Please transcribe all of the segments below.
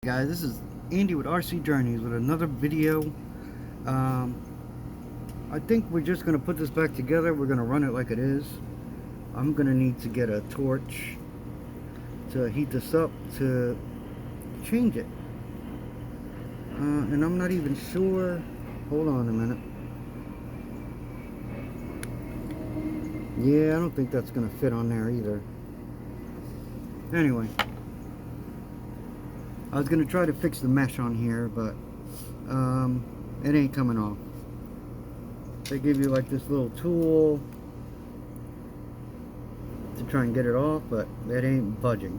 Guys, this is Andy with RC Journeys with another video. I think we're just gonna put this back together. We're gonna run it like it is. I'm gonna need to get a torch to heat this up to change it, and I'm not even sure. Hold on a minute. Yeah, I don't think that's gonna fit on there either. Anyway, I was gonna try to fix the mesh on here, but it ain't coming off. They give you like this little tool to try and get it off, but it ain't budging.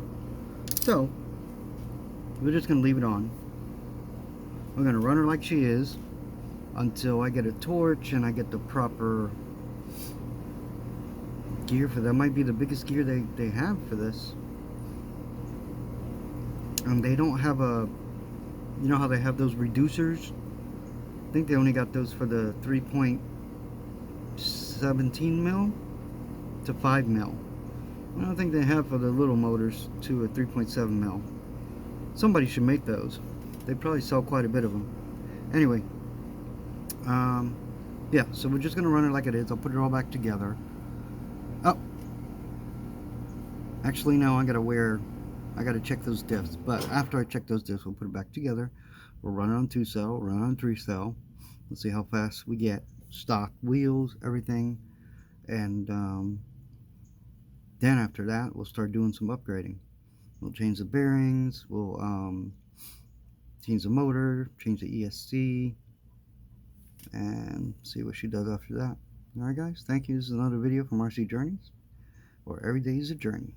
So we're just gonna leave it on. We're gonna run her like she is until I get a torch and I get the proper gear for that. Might be the biggest gear they have for this. And they don't have a, you know how they have those reducers? I think they only got those for the 3.17 mil to 5 mil. I don't think they have for the little motors to a 3.7 mil. Somebody should make those. They probably sell quite a bit of them. Anyway, yeah, so we're just gonna run it like it is. I'll put it all back together. Oh, actually no, I gotta check those diffs. But after I check those diffs, we'll put it back together. We'll run it on 2-cell, run it on 3-cell. Let's see how fast we get. Stock wheels, everything, and then after that, we'll start doing some upgrading. We'll change the bearings. We'll change the motor, change the ESC, and see what she does after that. Alright guys, thank you. This is another video from RC Journeys, where every day is a journey.